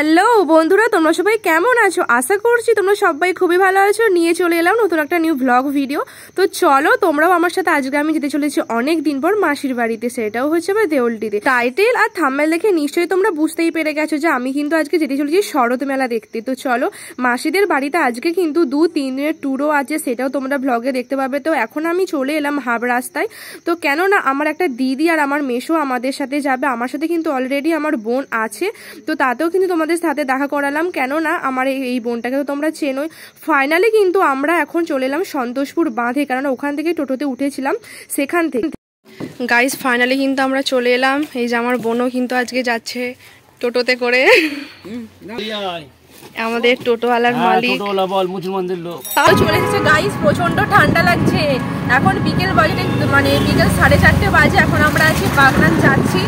Hello বন্ধুরা, তোমরা সবাই কেমন আছো? আশা করছি তোমরা সবাই খুবই ভালো আছো। নিয়ে চলে এলাম নতুন একটা নিউ ব্লগ ভিডিও। তো চলো তোমরাও আমার সাথে আজকে আমি যেতে চলেছি অনেক দিন পর মাসির বাড়িতে, সেটাও হচ্ছে আমার দেউলটিতে। টাইটেল আর থাম্বনেল দেখে নিশ্চয়ই তোমরা বুঝতেই পেরে গেছো যে আমি কিন্তু আজকে যেতে চলেছি শরৎ মেলা দেখতে। তো চলো, মাসিদের বাড়িতে আজকে কিন্তু 2-3 দিনের ট্যুরও আছে, সেটাও তোমরা ব্লগে দেখতে পাবে। তো এখন আমি চলে এলাম হাব রাস্তায়। তো কেননা আমার একটা দিদি আর আমার মেশো আমাদের সাথে যাবে। আমার সাথে কিন্তু অলরেডি আমার বোন আছে, তো তাতেও কিন্তু তোমাদের সাথে দেখা করালাম, কেননা আমার এই বোনটাকে তো তোমরা চেনোই। ফাইনালি কিন্তু আমরা এখন চলে এলাম সন্তোষপুর বাঁধে, কারণ ওখান থেকে টোটোতে উঠেছিলাম সেখান থেকে। গাইস ফাইনালি কিন্তু আমরা চলে এলাম। এই যে আমার বোনও কিন্তু আজকে যাচ্ছে টোটোতে করে, আমাদের টোটোওয়ালার মালিক তাও চলে এসেছে। গাইস প্রচন্ড ঠান্ডা লাগছে, এখন বিকেল বাজে, মানে বিকেল 4:30 বাজে। এখন আমরা আছি বাগনান যাচ্ছি।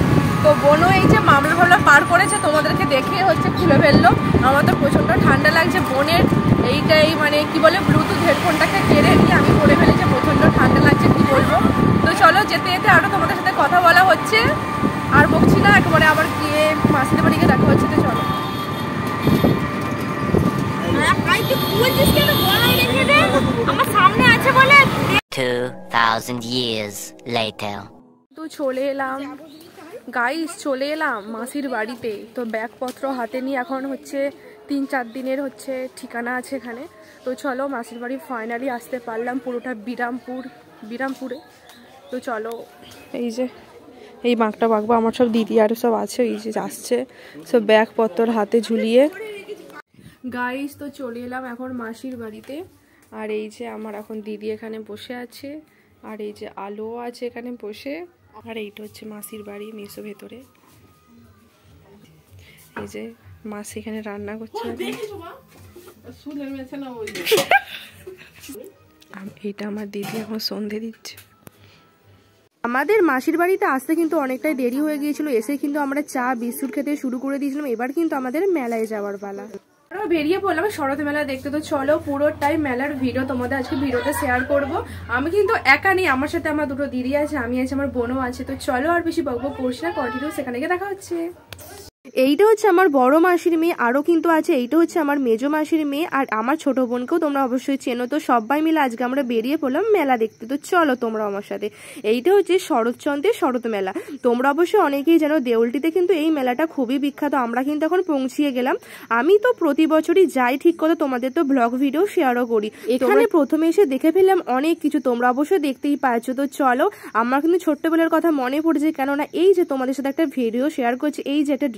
তো বোনও এই যে মামলা পার করেছে, তোমাদেরকে দেখে হচ্ছে খুলে ফেললো। আমার তো প্রচন্ড ঠান্ডা লাগছে। বোনের এইটাই মানে কি বলে ব্লুটুথ হেডফোনটাকে কেড়ে নিয়ে আমি পরে ফেলেছি, প্রচন্ড ঠান্ডা লাগছে, কি বলবো। তো চলো যেতে যেতে আরো তোমাদের সাথে কথা বলা হচ্ছে, আর বকছি না, একেবারে আবার গিয়ে মাসিদের বাড়িকে দেখা হচ্ছে। তো চলো। 2000 years later. তো চলে এলাম গাইস, চলে এলাম মাসির বাড়িতে। তো ব্যাগপত্র হাতে নিয়ে এখন হচ্ছে 3-4 দিনের হচ্ছে ঠিকানা আছে এখানে। তো চলো, মাসির বাড়ি ফাইনালি আসতে পারলাম, পুরোটা বিরামপুরে। তো চলো, এই যে এই বাঁকটা বাঁকবো, আমার সব দিদি আর সব আছে, এই যে আসছে সব ব্যাগপত্র হাতে ঝুলিয়ে। গাইস তো চলে এলাম এখন মাসির বাড়িতে। আর এই যে আমার এখন দিদি এখানে বসে আছে, আর এই যে আলো আছে এখানে বসে। আর এইটা হচ্ছে মাসির বাড়ি, মেসো ভেতরে। এই যে মাসি এখানে রান্না করছে, এইটা আমার দিদি এখন সন্ধে দিচ্ছে। আমাদের মাসির বাড়িতে আসতে কিন্তু অনেকটাই দেরি হয়ে গিয়েছিল, এসে কিন্তু আমরা চা বিস্কুট খেতে শুরু করে দিয়েছিলাম। এবার কিন্তু আমাদের মেলায় যাওয়ার পালা। বেরিয়ে পড়লাম শরৎ মেলা দেখতে। তো চলো পুরোটাই মেলার ভিডিও তোমাদের আজকে ভিডিওতে শেয়ার করব। আমি কিন্তু একা নেই, আমার সাথে আমার দুটো দিদি আছে, আমি আছে, আমার বোনও আছে। তো চলো আর বেশি বকবক করছি না, কন্টিনিউ সেখানে গিয়ে দেখা হচ্ছে। এইটা হচ্ছে আমার বড় মাসির মেয়ে, আরও কিন্তু আছে। এইটা হচ্ছে আমার মেজো মাসির মেয়ে, আর আমার ছোট বোনকেও তোমরা অবশ্যই চেনো। তো সবাই মিলে আজকে আমরা বেরিয়ে পড়লাম মেলা দেখতে। তো চলো তোমরা আমার সাথে। এইটা হচ্ছে শরৎচন্দ্রের শরৎ মেলা। তোমরা অবশ্যই অনেকেই জানো দেউলটিতে কিন্তু এই মেলাটা খুবই বিখ্যাত। আমরা কিন্তু এখন পৌঁছিয়ে গেলাম। আমি তো প্রতি বছরই যাই ঠিক কথা, তোমাদের তো ব্লগ ভিডিও শেয়ারও করি। এখানে প্রথমে এসে দেখে ফেললাম অনেক কিছু, তোমরা অবশ্যই দেখতেই পাচ্ছ। তো চলো, আমার কিন্তু ছোট্টবেলার কথা মনে পড়ছে, কেননা এই যে তোমাদের সাথে একটা ভিডিও শেয়ার করছি, এই যে একটা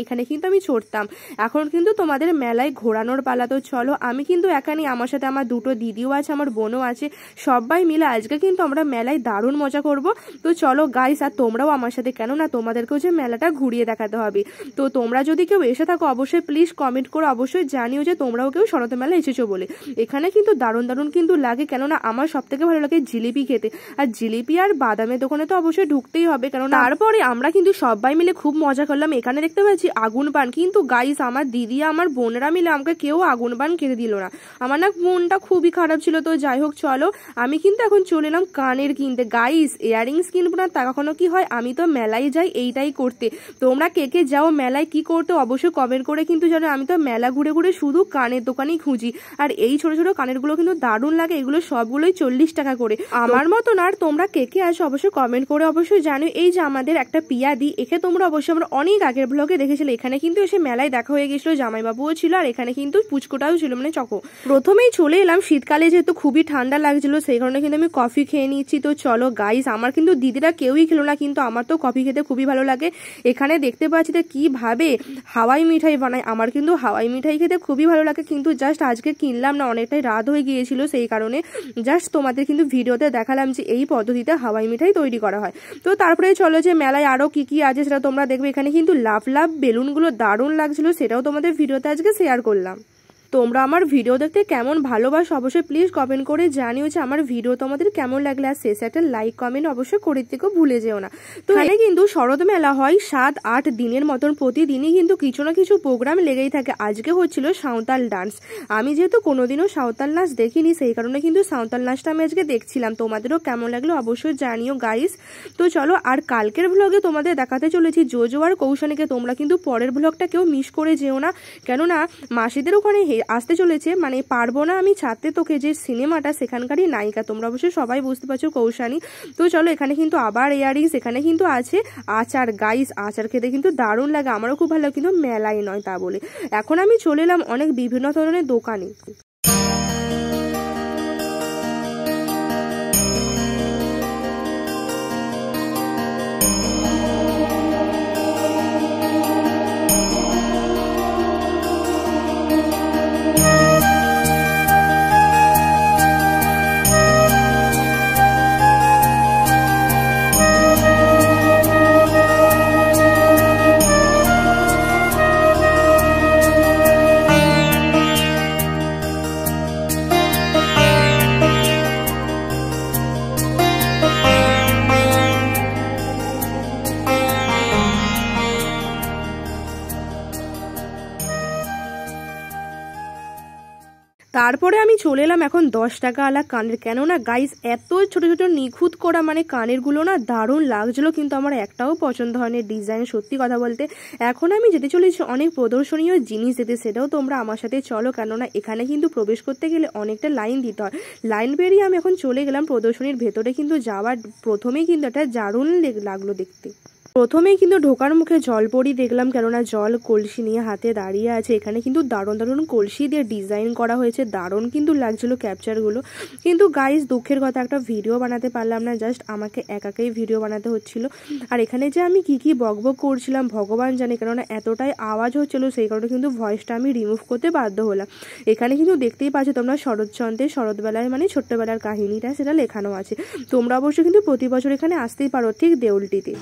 এখানে কিন্তু আমি চড়তাম। এখন কিন্তু তোমাদের মেলায় ঘোরানোর পালা। তো চলো, আমি কিন্তু একা নেই, আমার সাথে আমার দুটো দিদিও আছে, আমার বোনও আছে। সবাই মিলে আজকে কিন্তু আমরা মেলায় দারুণ মজা করব। তো চলো গাইস, আর তোমরাও আমার সাথে, কেননা তোমাদেরকেও যে মেলাটা ঘুরিয়ে দেখাতে হবে। তো তোমরা যদি কেউ এসে থাকো অবশ্যই প্লিজ কমেন্ট করো, অবশ্যই জানিও যে তোমরাও কেউ শরৎ মেলা এসেছো বলে। এখানে কিন্তু দারুণ কিন্তু লাগে, কেননা আমার সব থেকে ভালো লাগে জিলিপি খেতে। আর জিলিপি আর বাদামের দোকানে তো অবশ্যই ঢুকতেই হবে, কারণ তারপরে আমরা কিন্তু সবাই মিলে খুব মজা করলাম। এখানে দেখতে পাচ্ছি আগুন পান, কিন্তু গাইস আমার দিদি আমার বোনেরা মিলে আমাকে কেউ আগুন পান খেতে দিল না। আমার না মনটা খুবই খারাপ ছিল। তো যাই হোক চলো, আমি কিন্তু এখন চলে এলাম কানের কিনতে। গাইস ইয়াররিংস কিনবো না তা কখনো কি হয়, আমি তো মেলায় যাই এইটাই করতে। তোমরা কে কে যাও মেলায়, কি করতে অবশ্যই কমেন্ট করে কিন্তু জানো। আমি তো মেলা ঘুরে ঘুরে শুধু কানের দোকানেই খুঁজি, আর এই ছোট ছোট কানের গুলো কিন্তু দারুণ লাগে। এগুলো সবগুলোই 40 টাকা করে, আমার মতন। আর তোমরা কে কে আসো অবশ্যই কমেন্ট করে অবশ্যই জানো। এই যে আমাদের একটা পিয়াদি, একে তোমরা অবশ্যই আমরা অনেক আগের ব্লগে দেখেছিলে। এখানে কিন্তু এসে মেলায় দেখা হয়ে গেছিল, জামাইবাবুও ছিল, আর এখানে কিন্তু পুচকোটাও ছিল, মানে চকো। প্রথমেই চলে এলাম শীতকালে, যেহেতু খুবই ঠান্ডা লাগছিল, সেই কারণে কিন্তু আমি কফি খেয়ে নিচ্ছি। তো চলো গাইস, আমার কিন্তু দিদিরা কেউই খেলো না, কিন্তু আমার তো কফি খেতে খুবই ভালো লাগে। এখানে দেখতে পাচ্ছি যে কিভাবে হাওয়াই মিঠাই বানায়, আমার কিন্তু হাওয়াই মিঠাই খেতে খুবই ভালো লাগে, কিন্তু জাস্ট আজকে কিনলাম না, অনেকটাই রাত হয়ে গিয়েছিল, সেই কারণে জাস্ট তোমাদের কিন্তু ভিডিওতে দেখালাম যে এই পদ্ধতিতে হাওয়াই মিঠাই তৈরি করা হয়। তো তারপরে চলো যে মেলায় আরো কি আছে সেটা তোমরা দেখবে। এখানে কিন্তু লাভ বেলুনগুলো দারুণ লাগছিল, সেটাও তোমাদের ভিডিওতে আজকে শেয়ার করলাম। তোমরা আমার ভিডিও দেখতে কেমন ভালোবাসো অবশ্যই প্লিজ কমেন্ট করে জানিও যে আমার ভিডিও তোমাদের কেমন লাগলে, আর শেষে একটা লাইক কমেন্ট অবশ্যই করে দিতে ভুলে যেও না। তো এখানে কিন্তু শরৎ মেলা হয় 7-8 দিনের মতন, প্রতিদিনই কিন্তু কিছু না কিছু প্রোগ্রাম লেগেই থাকে। আজকে হচ্ছিল সাঁওতাল ডান্স। আমি যেহেতু কোনোদিনও সাঁওতাল নাচ দেখিনি, সেই কারণে কিন্তু সাঁওতাল নাচটা আমি আজকে দেখছিলাম। তোমাদেরও কেমন লাগলো অবশ্যই জানিও গাইস। তো চলো, আর কালকের ব্লগে তোমাদের দেখাতে চলেছি জোজো আর কৌশানীকে। তোমরা কিন্তু পরের ব্লগটা কেউ মিস করে যেও না, কেননা মাসিদের ওখানে আসতে চলেছে, মানে পারবো না আমি ছাড়তে তোকে যে সিনেমাটা, সেখানকারই নায়িকা। তোমরা অবশ্যই সবাই বুঝতে পারছো কৌশানী। তো চলো, এখানে কিন্তু আবার ইয়ারিংস, এখানে কিন্তু আছে আচার গাইস। আচার খেতে কিন্তু দারুণ লাগে, আমারও খুব ভালো লাগে, কিন্তু মেলায় নয় তা বলে। এখন আমি চলে এলাম অনেক বিভিন্ন ধরনের দোকানে। তারপরে আমি চলে এলাম এখন 10 টাকাওয়ালা কানের, কেননা গাইস এত ছোট ছোট নিখুঁত করা মানে কানেরগুলো না দারুণ লাগছিল, কিন্তু আমার একটাও পছন্দ হয়নি ডিজাইন, সত্যি কথা বলতে। এখন আমি যেতে চলেছি অনেক প্রদর্শনীয় জিনিস যেতে, সেটাও তোমরা আমার সাথে চলো, কেননা এখানে কিন্তু প্রবেশ করতে গেলে অনেকটা লাইন দিতে হয়। লাইন বেরিয়ে আমি এখন চলে গেলাম প্রদর্শনীর ভেতরে, কিন্তু যাওয়ার প্রথমেই কিন্তু একটা দারুণ লাগলো দেখতে। প্রথমেই কিন্তু ঢোকার মুখে জলপরি দেখলাম, কেননা জল কলসি নিয়ে হাতে দাঁড়িয়ে আছে। এখানে কিন্তু দারুণ দারুণ কলসি দিয়ে ডিজাইন করা হয়েছে, দারুণ কিন্তু লাগছিল ক্যাপচারগুলো। কিন্তু গাইস দুঃখের কথা, একটা ভিডিও বানাতে পারলাম না, জাস্ট আমাকে একাকেই ভিডিও বানাতে হচ্ছিল। আর এখানে যে আমি কি বকবক করছিলাম ভগবান জানে, কেননা এতটাই আওয়াজ হচ্ছিল, সেই কারণে কিন্তু ভয়েসটা আমি রিমুভ করতে বাধ্য হলাম। এখানে কিন্তু দেখতেই পাচ্ছ তোমরা শরৎচন্দ্রের শরৎবেলায় মানে ছোট্টবেলার কাহিনীটা সেটা লেখানো আছে। তোমরা অবশ্যই কিন্তু প্রতি বছর এখানে আসতেই পারো, ঠিক দেউলটিতে।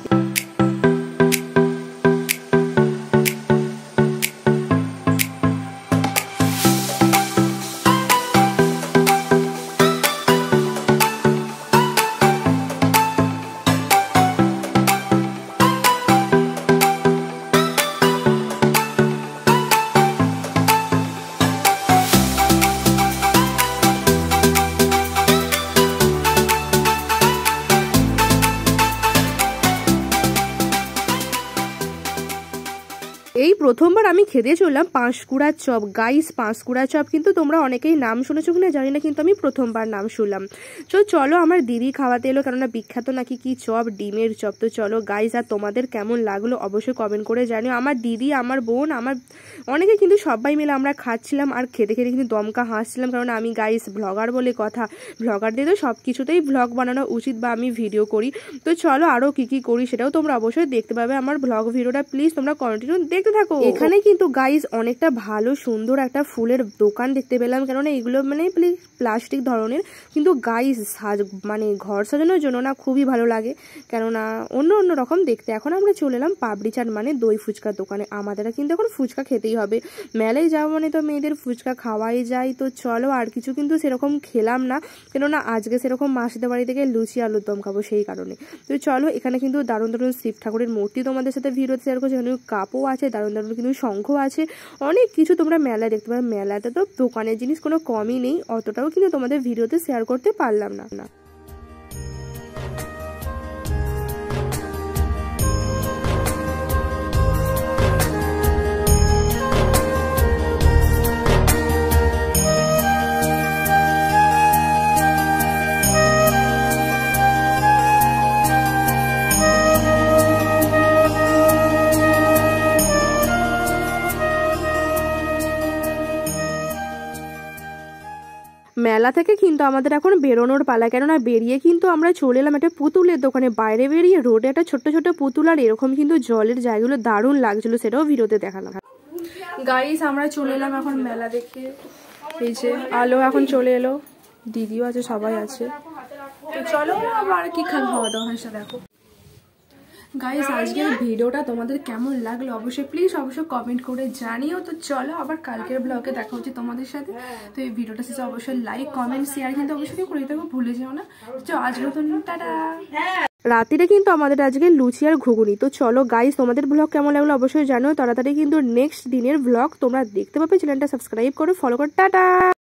এই প্রথমবার আমি খেতে চললাম পাঁশকুড়ার চপ গাইস। পাঁশকুড়া চপ কিন্তু তোমরা অনেকেই নাম শুনেছো কিনা জানি না, কিন্তু আমি প্রথমবার নাম শুনলাম। তো চলো, আমার দিদি খাওয়াতে এলো, কেননা বিখ্যাত নাকি কি চপ, ডিমের চপ। তো চলো গাইস, আর তোমাদের কেমন লাগলো অবশ্যই কমেন্ট করে জানিও। আমার দিদি, আমার বোন, আমার অনেকে কিন্তু সবাই মিলে আমরা খাচ্ছিলাম, আর খেতে খেতে কিন্তু দমকা হাসছিলাম, কারণ আমি গাইস ব্লগার বলে কথা, ব্লগারদের তো সব কিছুতেই ব্লগ বানানো উচিত, বা আমি ভিডিও করি। তো চলো, আরও কি করি সেটাও তোমরা অবশ্যই দেখতে পাবে আমার ব্লগ ভিডিওটা, প্লিজ তোমরা কন্টিনিউ দেখতে থাকো। এখানে কিন্তু গাইস অনেকটা ভালো সুন্দর একটা ফুলের দোকান দেখতে পেলাম, কেননা এগুলো মানে প্লাস্টিক ধরনের, কিন্তু গাইস মানে ঘর সাজানোর জন্য না খুবই ভালো লাগে, কেননা অন্য রকম দেখতে। এখন আমরা চলে এলাম পাপড়ি চাট মানে দই ফুচকার দোকানে। আমাদের কিন্তু এখন ফুচকা খেতেই হবে, মেলায় যাওয়া মানে তো মেয়েদের ফুচকা খাওয়াই যায়। তো চলো, আর কিছু কিন্তু সেরকম খেলাম না, কেননা আজকে সেরকম মাসিদের বাড়ি থেকে লুচি আলুর দম খাবো, সেই কারণে। তো চলো, এখানে কিন্তু দারুণ দারুণ শিব ঠাকুরের মূর্তি তোমাদের সাথে ভিডিওতে শেয়ার করছি, এখানে কাপও আছে, দারুণ দারুণ কিন্তু শঙ্খ আছে, অনেক কিছু তোমরা মেলায় দেখতে পাবে। মেলাতে তো দোকানের জিনিস কোনো কমই নেই, অতটাও কিন্তু তোমাদের ভিডিওতে শেয়ার করতে পারলাম না। মেলা থেকে কিন্তু আমাদের এখন বেরোনোর পালা, কেননা বেরিয়ে কিন্তু আমরা চলে এলাম একটা পুতুলের দোকানে। বাইরে বেরিয়ে রোডে একটা ছোট্ট ছোট্ট পুতুল, আর এরকম কিন্তু জলের জায়গাগুলো দারুণ লাগছিল, সেটাও ভিডিওতে দেখালাম। গাইস আমরা চলে এলাম এখন মেলা দেখে। এই যে আলো এখন চলে এলো, দিদিও আছে, সবাই আছে। তো চলো আবার কি খাওয়া দাওয়া হয়েছে দেখো। গাইস আজকের ভিডিওটা তোমাদের কেমন লাগলো অবশ্যই প্লিজ অবশ্যই কমেন্ট করে জানিও। তো চলো আবার কালকের ব্লগে দেখা হচ্ছে তোমাদের সাথে। তো এই ভিডিওটা শেষে অবশ্যই লাইক কমেন্ট শেয়ার কিন্তু অবশ্যই করে দেবো, ভুলে যেও না। তো আজ নতুন টাটা। রাতিরে কিন্তু আমাদের আজকে লুচি আর ঘুগনি। তো চলো গাইস তোমাদের ব্লগ কেমন লাগলো অবশ্যই জানো। তাড়াতাড়ি কিন্তু নেক্সট দিনের ব্লগ তোমরা দেখতে পাবে। চ্যানেলটা সাবস্ক্রাইব করো, ফলো করো, টাটা।